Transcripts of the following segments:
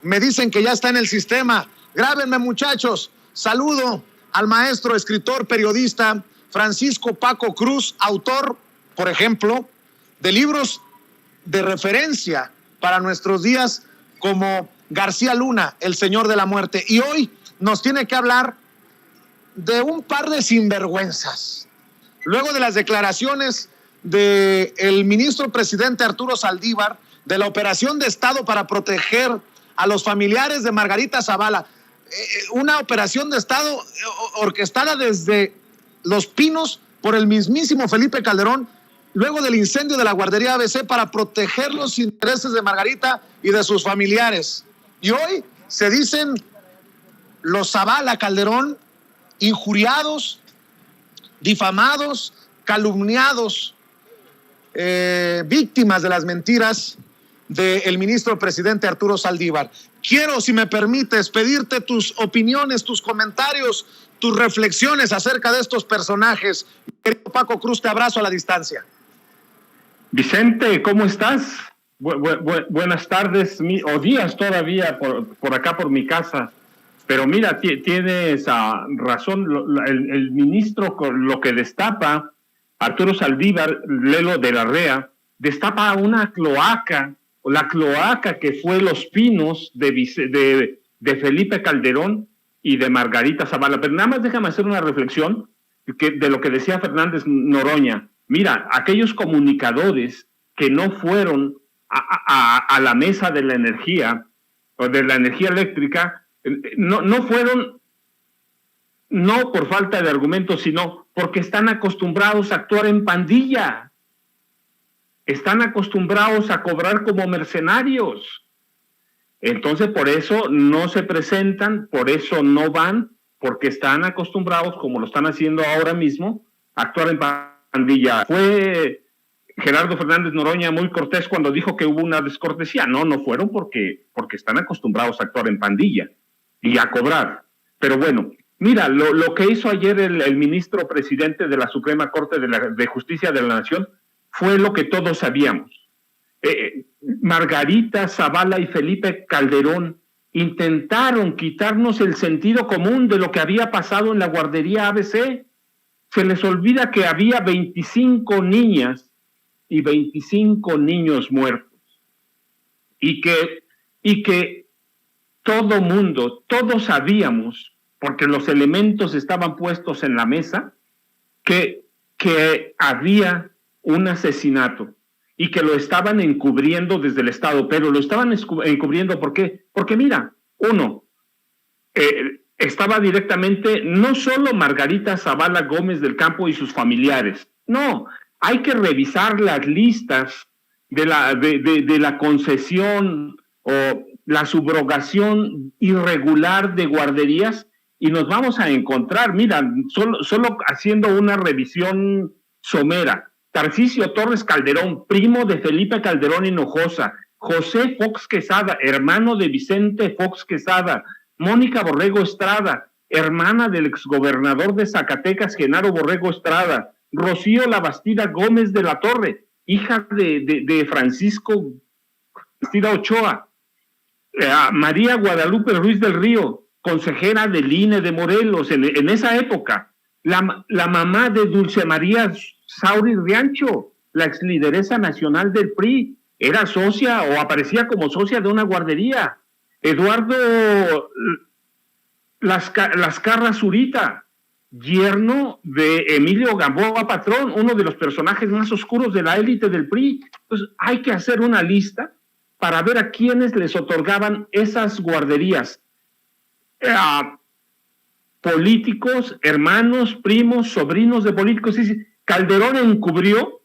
Me dicen que ya está en el sistema. Grábenme, muchachos. Saludo al maestro, escritor, periodista Francisco Paco Cruz, autor, por ejemplo, de libros de referencia para nuestros días como García Luna, El Señor de la Muerte. Y hoy nos tiene que hablar de un par de sinvergüenzas. Luego de las declaraciones del ministro presidente Arturo Saldívar de la operación de Estado para proteger a los familiares de Margarita Zavala, una operación de Estado orquestada desde Los Pinos por el mismísimo Felipe Calderón, luego del incendio de la guardería ABC, para proteger los intereses de Margarita y de sus familiares. Y hoy se dicen los Zavala Calderón injuriados, difamados, calumniados, víctimas de las mentiras del ministro presidente Arturo Saldívar. Quiero, si me permites, pedirte tus opiniones, tus comentarios, tus reflexiones acerca de estos personajes. Querido Paco Cruz, te abrazo a la distancia. Vicente, ¿cómo estás? Buenas tardes o días todavía por acá por mi casa. Pero mira, tienes razón, el ministro lo que destapa, Arturo Saldívar, Lelo de la Rea, destapa una cloaca, la cloaca que fue Los Pinos de Felipe Calderón y de Margarita Zavala. Pero nada más déjame hacer una reflexión de lo que decía Fernández Noroña. Mira, aquellos comunicadores que no fueron a la mesa de la energía o de la energía eléctrica, no fueron, no por falta de argumentos, sino porque están acostumbrados a actuar en pandilla. Están acostumbrados a cobrar como mercenarios. Entonces, por eso no se presentan, por eso no van, porque están acostumbrados, como lo están haciendo ahora mismo, a actuar en pandilla. Fue Gerardo Fernández Noroña muy cortés cuando dijo que hubo una descortesía. No fueron porque están acostumbrados a actuar en pandilla y a cobrar. Pero bueno, mira, lo que hizo ayer el ministro presidente de la Suprema Corte de Justicia de la Nación fue lo que todos sabíamos. Margarita Zavala y Felipe Calderón intentaron quitarnos el sentido común de lo que había pasado en la guardería ABC. Se les olvida que había 25 niñas y 25 niños muertos. Y que todo mundo, todos sabíamos, porque los elementos estaban puestos en la mesa, que había un asesinato y que lo estaban encubriendo desde el Estado, pero lo estaban encubriendo ¿por qué? Porque mira, estaba directamente no solo Margarita Zavala Gómez del Campo y sus familiares, no, hay que revisar las listas de la concesión o la subrogación irregular de guarderías y nos vamos a encontrar, mira, solo haciendo una revisión somera. Tarcisio Torres Calderón, primo de Felipe Calderón Hinojosa, José Fox Quesada, hermano de Vicente Fox Quesada, Mónica Borrego Estrada, hermana del exgobernador de Zacatecas, Genaro Borrego Estrada, Rocío Labastida Gómez de la Torre, hija de Francisco Labastida Ochoa, María Guadalupe Ruiz del Río, consejera del INE de Morelos en esa época, la mamá de Dulce María Sauri Riancho, la exlideresa nacional del PRI, era socia o aparecía como socia de una guardería. Eduardo Lascarra Zurita, yerno de Emilio Gamboa Patrón, uno de los personajes más oscuros de la élite del PRI. Entonces hay que hacer una lista para ver a quiénes les otorgaban esas guarderías. Políticos, hermanos, primos, sobrinos de políticos. Calderón encubrió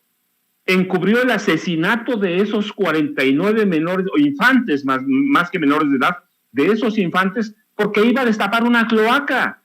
el asesinato de esos 49 menores, o infantes, más que menores de edad, de esos infantes, porque iba a destapar una cloaca,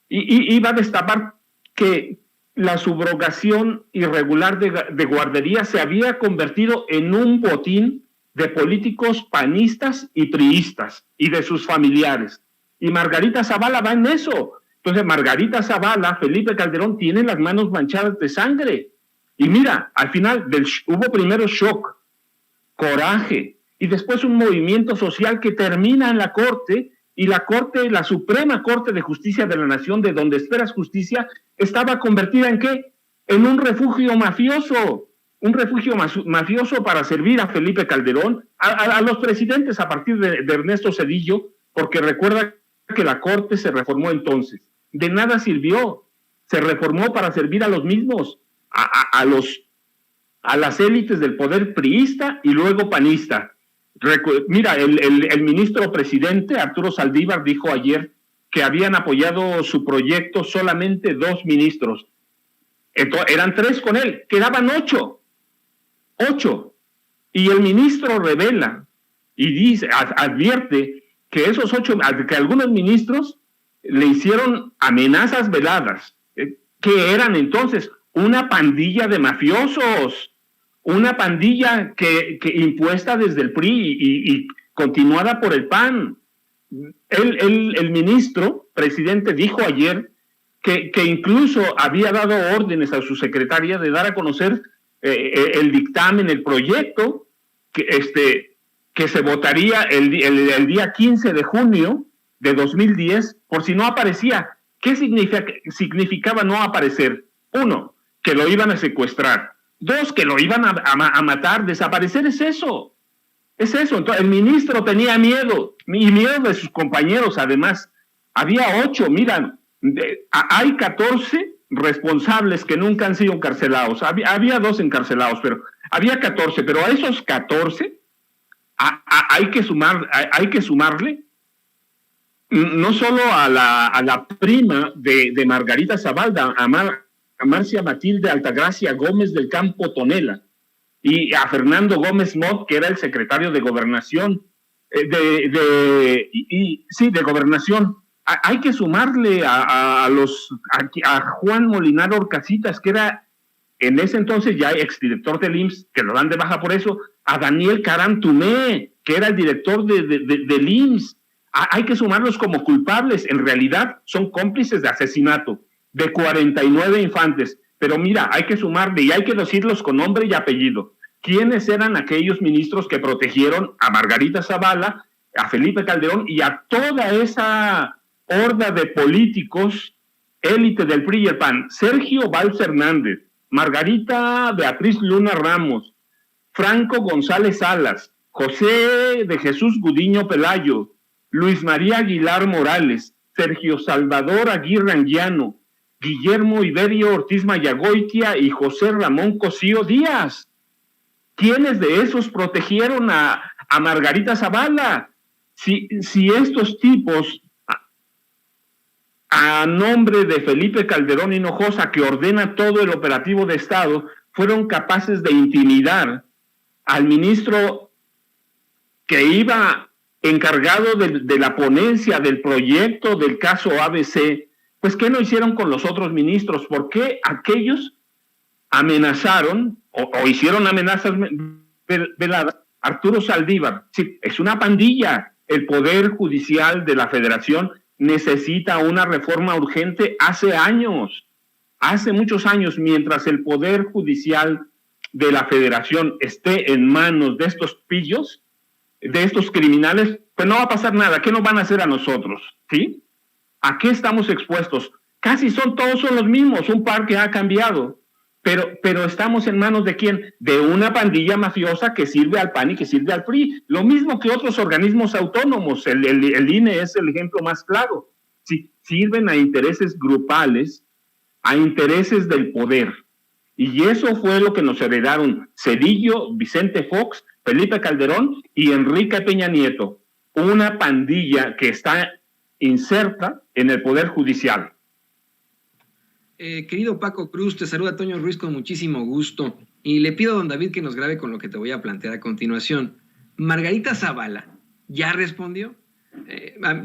y iba a destapar que la subrogación irregular de guardería se había convertido en un botín de políticos panistas y priistas, y de sus familiares. Y Margarita Zavala va en eso. Entonces Margarita Zavala, Felipe Calderón tienen las manos manchadas de sangre. Y mira, al final hubo primero shock, coraje, y después un movimiento social que termina en la Corte, y la Corte, la Suprema Corte de Justicia de la Nación, de donde esperas justicia, estaba convertida ¿en qué? En un refugio mafioso para servir a Felipe Calderón, a los presidentes a partir de Ernesto Zedillo, porque recuerda que la Corte se reformó entonces. De nada sirvió, se reformó para servir a los mismos, a las élites del poder priista y luego panista. Mira, el ministro presidente Arturo Saldívar dijo ayer que habían apoyado su proyecto solamente 2 ministros. Entonces, eran 3 con él, quedaban 8. Y el ministro revela y dice, advierte que esos 8, que algunos ministros le hicieron amenazas veladas, que eran entonces una pandilla de mafiosos, una pandilla que impuesta desde el PRI y continuada por el PAN. El ministro presidente dijo ayer que incluso había dado órdenes a su secretaria de dar a conocer el dictamen, el proyecto que se votaría el día 15 de junio de 2010, por si no aparecía. ¿Qué significaba no aparecer? 1, que lo iban a secuestrar. 2, que lo iban a matar. Desaparecer es eso. Entonces, el ministro tenía miedo, y miedo de sus compañeros, además. Había 8, miran, hay 14 responsables que nunca han sido encarcelados. Había 2 encarcelados, pero había 14, pero a esos 14 hay que sumarle no solo a la prima de Margarita Zavala, a Marcia Matilde Altagracia Gómez del Campo Tonela, y a Fernando Gómez Mott, que era el secretario de Gobernación, de Gobernación. Hay que sumarle a Juan Molinar Orcasitas, que era en ese entonces ya exdirector del IMSS, que lo dan de baja por eso, a Daniel Carantumé, que era el director del IMSS. Hay que sumarlos como culpables. En realidad son cómplices de asesinato de 49 infantes. Pero mira, hay que sumarle y hay que decirlos con nombre y apellido. ¿Quiénes eran aquellos ministros que protegieron a Margarita Zavala, a Felipe Calderón y a toda esa horda de políticos, élite del PRI y el PAN? Sergio Valls Hernández, Margarita Beatriz Luna Ramos, Franco González Salas, José de Jesús Gudiño Pelayo, Luis María Aguilar Morales, Sergio Salvador Aguirre Anguiano, Guillermo Iberio Ortiz Mayagoitia y José Ramón Cosío Díaz. ¿Quiénes de esos protegieron a Margarita Zavala? Si estos tipos, a nombre de Felipe Calderón Hinojosa, que ordena todo el operativo de Estado, fueron capaces de intimidar al ministro que iba encargado de la ponencia del proyecto del caso ABC, pues ¿qué no hicieron con los otros ministros? ¿Por qué aquellos amenazaron o hicieron amenazas veladas? Arturo Saldívar, sí, es una pandilla. El Poder Judicial de la Federación necesita una reforma urgente hace muchos años. Mientras el Poder Judicial de la Federación esté en manos de estos pillos, de estos criminales, pues no va a pasar nada. ¿Qué nos van a hacer a nosotros? ¿Sí? ¿A qué estamos expuestos? Todos son los mismos, un par que ha cambiado. Pero estamos en manos ¿de quién? De una pandilla mafiosa que sirve al PAN y que sirve al PRI. Lo mismo que otros organismos autónomos. El INE es el ejemplo más claro. Sí, sirven a intereses grupales, a intereses del poder. Y eso fue lo que nos heredaron Zedillo, Vicente Fox, Felipe Calderón y Enrique Peña Nieto. Una pandilla que está inserta en el Poder Judicial. Querido Paco Cruz, te saluda Toño Ruiz con muchísimo gusto y le pido a don David que nos grabe con lo que te voy a plantear a continuación. Margarita Zavala ya respondió.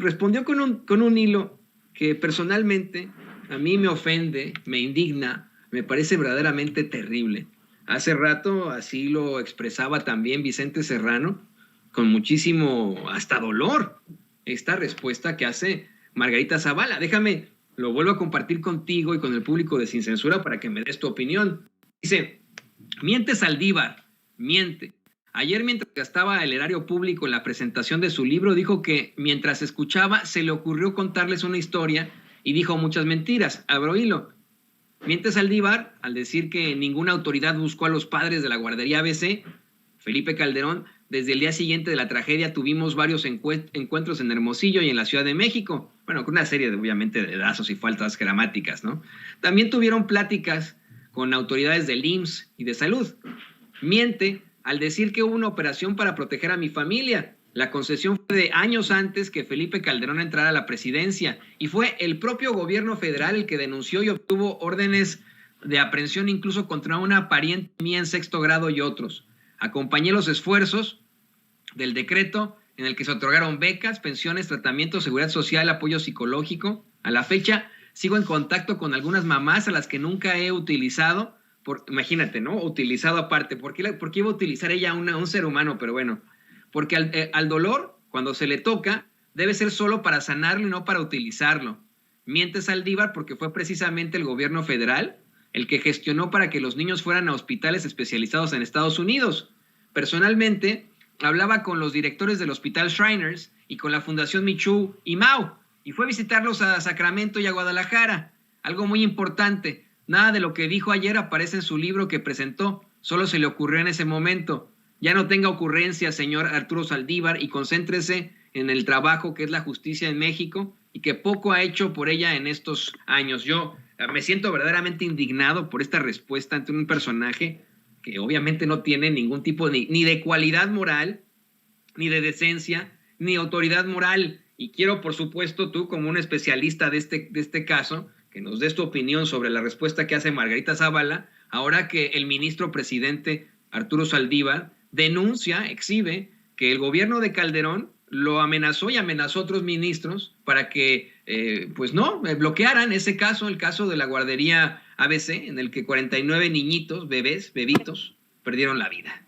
Respondió con un hilo que personalmente a mí me ofende, me indigna, me parece verdaderamente terrible. Hace rato así lo expresaba también Vicente Serrano, con muchísimo hasta dolor, esta respuesta que hace Margarita Zavala. Déjame, lo vuelvo a compartir contigo y con el público de Sin Censura para que me des tu opinión. Dice, miente Saldívar, miente. Ayer, mientras gastaba el erario público en la presentación de su libro, dijo que mientras escuchaba se le ocurrió contarles una historia y dijo muchas mentiras. Abro hilo. Miente Saldívar al decir que ninguna autoridad buscó a los padres de la guardería ABC. Felipe Calderón, desde el día siguiente de la tragedia tuvimos varios encuentros en Hermosillo y en la Ciudad de México. Bueno, con una serie obviamente de dedazos y faltas gramáticas, ¿no? También tuvieron pláticas con autoridades del IMSS y de salud. Miente al decir que hubo una operación para proteger a mi familia. La concesión fue de años antes que Felipe Calderón entrara a la presidencia y fue el propio gobierno federal el que denunció y obtuvo órdenes de aprehensión incluso contra una pariente mía en 6º grado y otros. Acompañé los esfuerzos del decreto en el que se otorgaron becas, pensiones, tratamiento, seguridad social, apoyo psicológico. A la fecha sigo en contacto con algunas mamás a las que nunca he utilizado. Imagínate, ¿no? Utilizado aparte. ¿Por qué iba a utilizar ella a un ser humano? Pero bueno, porque al dolor, cuando se le toca, debe ser solo para sanarlo y no para utilizarlo. Miente Saldívar porque fue precisamente el gobierno federal el que gestionó para que los niños fueran a hospitales especializados en Estados Unidos. Personalmente, hablaba con los directores del Hospital Shriners y con la Fundación Michoud y Mau, y fue a visitarlos a Sacramento y a Guadalajara. Algo muy importante, nada de lo que dijo ayer aparece en su libro que presentó, solo se le ocurrió en ese momento. Ya no tenga ocurrencias, señor Arturo Saldívar, y concéntrese en el trabajo que es la justicia en México y que poco ha hecho por ella en estos años. Yo me siento verdaderamente indignado por esta respuesta ante un personaje que obviamente no tiene ningún tipo ni de cualidad moral, ni de decencia, ni autoridad moral. Y quiero, por supuesto, tú como un especialista de este caso, que nos des tu opinión sobre la respuesta que hace Margarita Zavala, ahora que el ministro presidente Arturo Saldívar denuncia, exhibe, que el gobierno de Calderón lo amenazó y amenazó a otros ministros para que, bloquearan ese caso, el caso de la guardería ABC, en el que 49 niñitos, bebitos, perdieron la vida.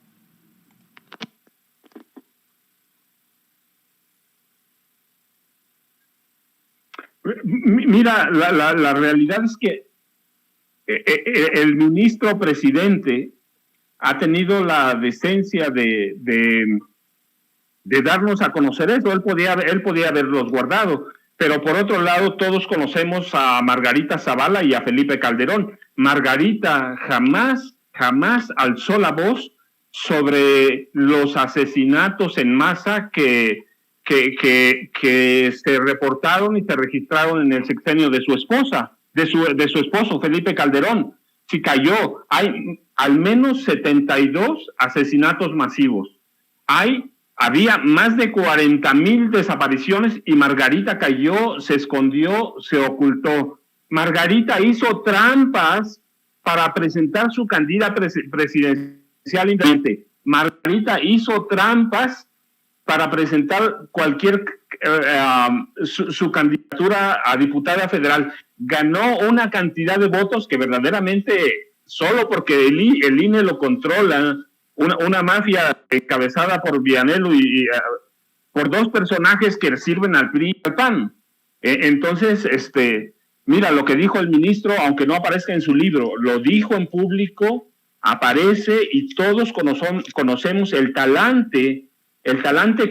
Mira, la realidad es que el ministro presidente ha tenido la decencia de darnos a conocer eso. Él podía haberlos guardado, pero por otro lado todos conocemos a Margarita Zavala y a Felipe Calderón. Margarita jamás alzó la voz sobre los asesinatos en masa que se reportaron y se registraron en el sexenio de su esposa, de su esposo Felipe Calderón. Sí cayó. Hay al menos 72 asesinatos masivos. Había más de 40,000 desapariciones y Margarita cayó, se escondió, se ocultó. Margarita hizo trampas para presentar su candidatura presidencial independiente. Margarita hizo trampas para presentar su candidatura a diputada federal. Ganó una cantidad de votos que verdaderamente, solo porque el INE lo controla, una mafia encabezada por Vianello y por dos personajes que sirven al PRI y al PAN. Entonces, mira, lo que dijo el ministro, aunque no aparezca en su libro, lo dijo en público, aparece y todos conocemos el talante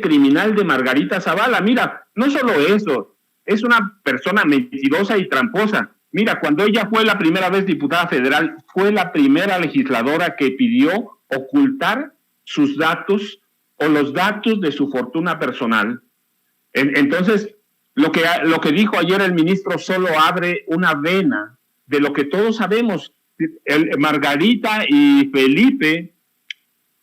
criminal de Margarita Zavala. Mira, no solo eso, es una persona mentirosa y tramposa. Mira, cuando ella fue la primera vez diputada federal, fue la primera legisladora que pidió ocultar sus datos o los datos de su fortuna personal. Entonces, lo que dijo ayer el ministro solo abre una vena de lo que todos sabemos. Margarita y Felipe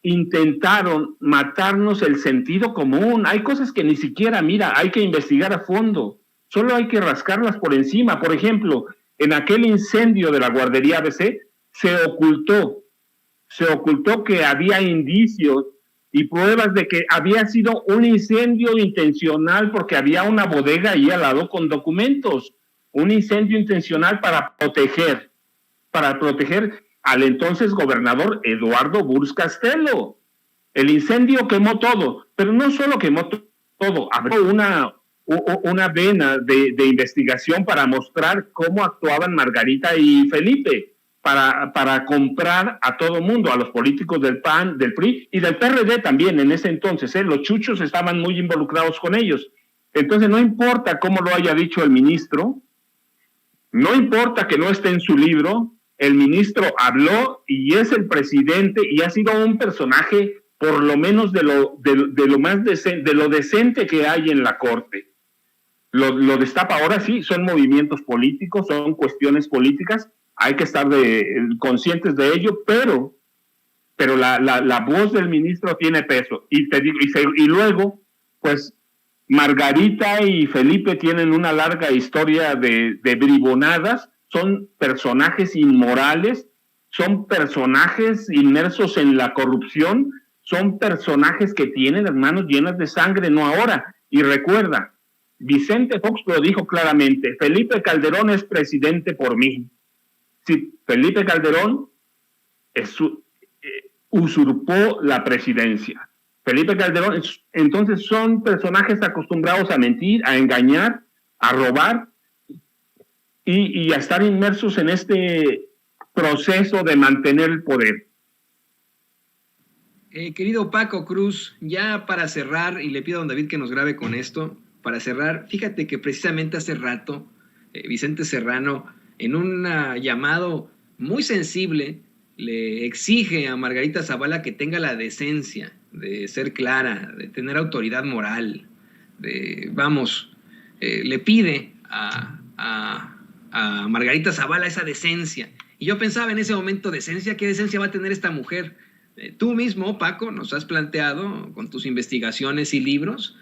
intentaron matarnos el sentido común. Hay cosas que ni siquiera, mira, hay que investigar a fondo. Solo hay que rascarlas por encima. Por ejemplo, en aquel incendio de la guardería ABC, se ocultó que había indicios y pruebas de que había sido un incendio intencional porque había una bodega ahí al lado con documentos. Un incendio intencional para proteger al entonces gobernador Eduardo Burz Castelo. El incendio quemó todo, pero no solo quemó todo, abrió una vena de investigación para mostrar cómo actuaban Margarita y Felipe. para comprar a todo mundo, a los políticos del PAN, del PRI y del PRD también en ese entonces. Los chuchos estaban muy involucrados con ellos. Entonces no importa cómo lo haya dicho el ministro, no importa que no esté en su libro, el ministro habló y es el presidente y ha sido un personaje por lo menos de lo más decente, de lo decente que hay en la corte. Lo destapa. Ahora sí, son movimientos políticos, son cuestiones políticas, hay que estar conscientes de ello, pero la voz del ministro tiene peso. Y luego, pues, Margarita y Felipe tienen una larga historia de bribonadas, son personajes inmorales, son personajes inmersos en la corrupción, son personajes que tienen las manos llenas de sangre, no ahora. Y recuerda, Vicente Fox lo dijo claramente, Felipe Calderón es presidente por mí. Sí, Felipe Calderón usurpó la presidencia. Felipe Calderón, entonces son personajes acostumbrados a mentir, a engañar, a robar y a estar inmersos en este proceso de mantener el poder. Querido Paco Cruz, ya para cerrar, y le pido a don David que nos grabe con esto, para cerrar, fíjate que precisamente hace rato Vicente Serrano, en un llamado muy sensible, le exige a Margarita Zavala que tenga la decencia de ser clara, de tener autoridad moral, le pide a Margarita Zavala esa decencia. Y yo pensaba en ese momento, ¿decencia? ¿Qué decencia va a tener esta mujer? Tú mismo, Paco, nos has planteado con tus investigaciones y libros,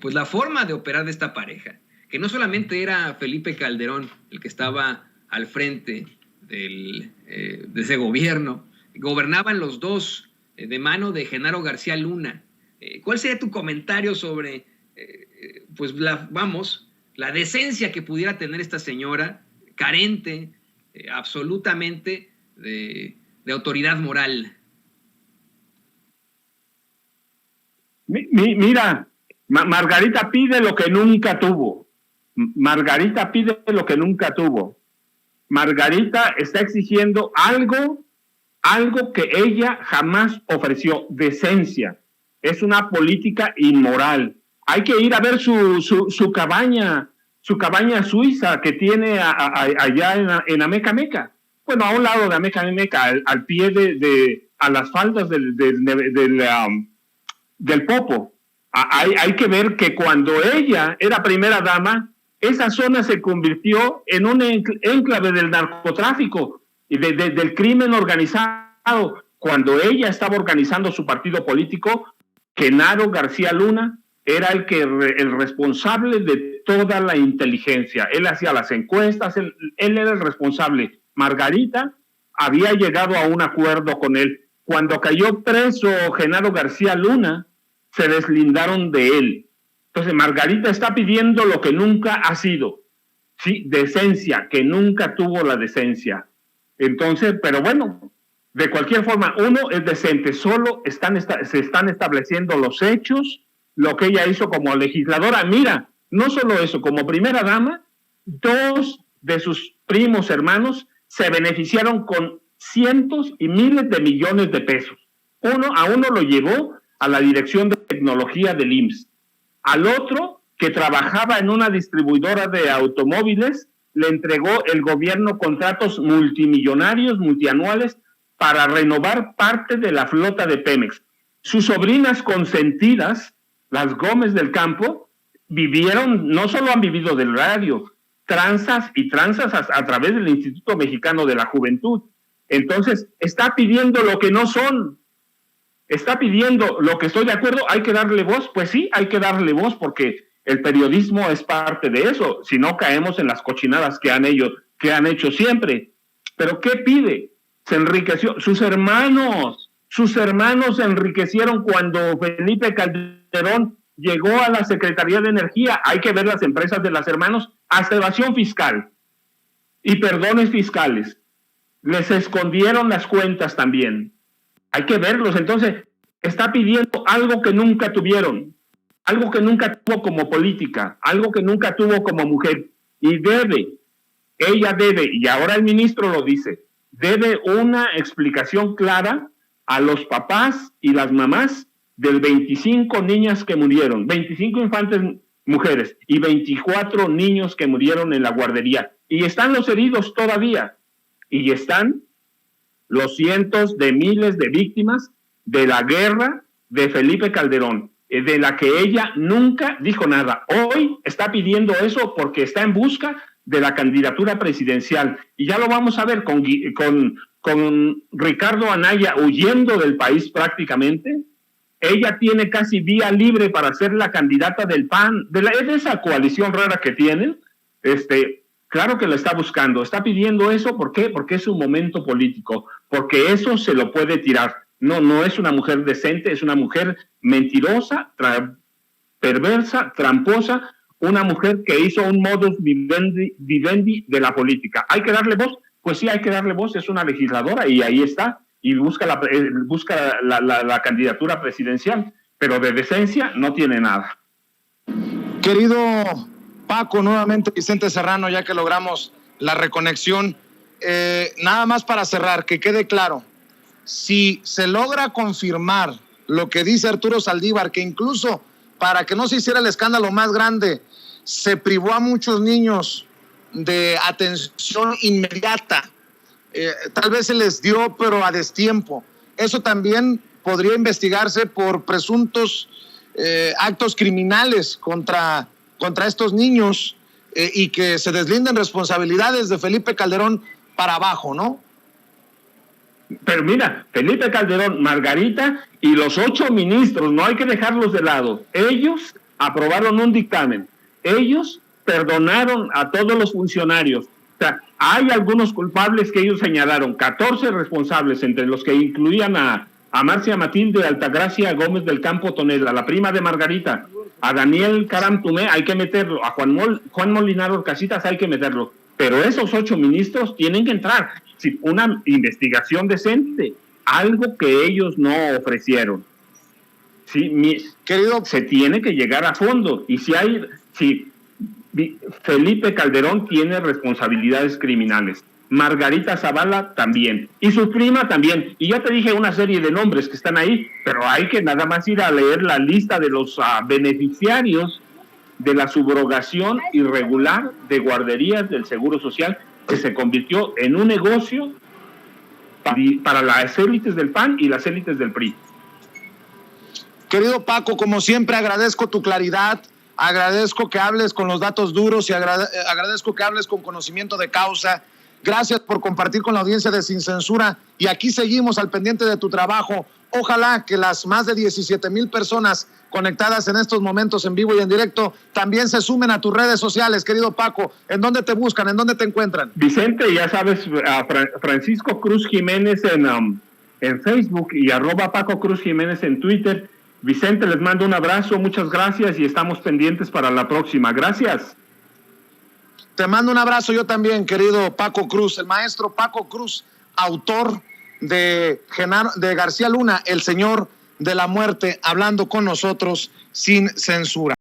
pues la forma de operar de esta pareja, que no solamente era Felipe Calderón el que estaba al frente de ese gobierno, gobernaban los dos de mano de Genaro García Luna. ¿Cuál sería tu comentario sobre la decencia que pudiera tener esta señora, carente absolutamente de autoridad moral? Mira, Margarita pide lo que nunca tuvo. Margarita pide lo que nunca tuvo. Margarita está exigiendo algo que ella jamás ofreció, decencia. Es una política inmoral. Hay que ir a ver su cabaña suiza que tiene allá en Ameca. Bueno, a un lado de Ameca, al pie a las faldas del Popo. Hay que ver que cuando ella era primera dama, esa zona se convirtió en un enclave del narcotráfico y del crimen organizado. Cuando ella estaba organizando su partido político, Genaro García Luna era el responsable de toda la inteligencia. Él hacía las encuestas, él era el responsable. Margarita había llegado a un acuerdo con él. Cuando cayó preso Genaro García Luna, se deslindaron de él. Entonces Margarita está pidiendo lo que nunca ha sido, sí, decencia, que nunca tuvo la decencia. Entonces, pero bueno, de cualquier forma, uno es decente, solo se están estableciendo los hechos, lo que ella hizo como legisladora. Mira, no solo eso, como primera dama, 2 de sus primos hermanos se beneficiaron con cientos y miles de millones de pesos. A uno lo llevó a la dirección de tecnología del IMSS. Al otro, que trabajaba en una distribuidora de automóviles, le entregó el gobierno contratos multimillonarios, multianuales, para renovar parte de la flota de Pemex. Sus sobrinas consentidas, las Gómez del Campo, no solo han vivido del radio, tranzas a través del Instituto Mexicano de la Juventud. Entonces, está pidiendo lo que no son. Está pidiendo lo que estoy de acuerdo, hay que darle voz. Pues sí, hay que darle voz porque el periodismo es parte de eso. Si no, caemos en las cochinadas que han hecho siempre. ¿Pero qué pide? Se enriqueció. Sus hermanos se enriquecieron cuando Felipe Calderón llegó a la Secretaría de Energía. Hay que ver las empresas de los hermanos, hasta evasión fiscal y perdones fiscales. Les escondieron las cuentas también. Hay que verlos. Entonces, está pidiendo algo que nunca tuvieron, algo que nunca tuvo como política, algo que nunca tuvo como mujer. Y ella debe, y ahora el ministro lo dice, debe una explicación clara a los papás y las mamás de 25 niñas que murieron, 25 infantes mujeres y 24 niños que murieron en la guardería. Y están los heridos todavía. Y están los cientos de miles de víctimas de la guerra de Felipe Calderón, de la que ella nunca dijo nada. Hoy está pidiendo eso porque está en busca de la candidatura presidencial. Y ya lo vamos a ver con Ricardo Anaya huyendo del país prácticamente. Ella tiene casi vía libre para ser la candidata del PAN, de esa coalición rara que tienen. Claro que lo está buscando, está pidiendo eso. ¿Por qué? Porque es un momento político, porque eso se lo puede tirar. No es una mujer decente, es una mujer mentirosa, perversa, tramposa, una mujer que hizo un modus vivendi de la política. ¿Hay que darle voz? Pues sí, hay que darle voz, es una legisladora y ahí está, y busca la candidatura presidencial, pero de decencia no tiene nada. Querido Paco, nuevamente Vicente Serrano, ya que logramos la reconexión, nada más para cerrar, que quede claro, si se logra confirmar lo que dice Arturo Saldívar, que incluso para que no se hiciera el escándalo más grande, se privó a muchos niños de atención inmediata, tal vez se les dio, pero a destiempo. Eso también podría investigarse por presuntos actos criminales contra estos niños y que se deslinden responsabilidades de Felipe Calderón para abajo, ¿no? Pero mira, Felipe Calderón, Margarita y los 8 ministros, no hay que dejarlos de lado. Ellos aprobaron un dictamen. Ellos perdonaron a todos los funcionarios. O sea, hay algunos culpables que ellos señalaron, 14 responsables, entre los que incluían a Marcia Matilde Altagracia Gómez del Campo Tonel, a la prima de Margarita, a Daniel Caram Tumé, hay que meterlo, a Juan Molinar Orcasitas hay que meterlo. Pero esos 8 ministros tienen que entrar. Sí, una investigación decente, algo que ellos no ofrecieron. Sí, querido, se tiene que llegar a fondo. Y si Felipe Calderón tiene responsabilidades criminales, Margarita Zavala también, y su prima también. Y ya te dije una serie de nombres que están ahí, pero hay que nada más ir a leer la lista de los beneficiarios de la subrogación irregular de guarderías del Seguro Social, que se convirtió en un negocio para las élites del PAN y las élites del PRI. Querido Paco, como siempre agradezco tu claridad, agradezco que hables con los datos duros y agradezco que hables con conocimiento de causa. Gracias por compartir con la audiencia de Sin Censura y aquí seguimos al pendiente de tu trabajo. Ojalá que las más de 17,000 personas conectadas en estos momentos en vivo y en directo también se sumen a tus redes sociales, querido Paco. ¿En dónde te buscan? ¿En dónde te encuentran? Vicente, ya sabes, Francisco Cruz Jiménez en Facebook y @Paco Cruz Jiménez en Twitter. Vicente, les mando un abrazo, muchas gracias y estamos pendientes para la próxima. Gracias. Te mando un abrazo yo también, querido Paco Cruz, el maestro Paco Cruz, autor de García Luna, el señor de la muerte, hablando con nosotros sin censura.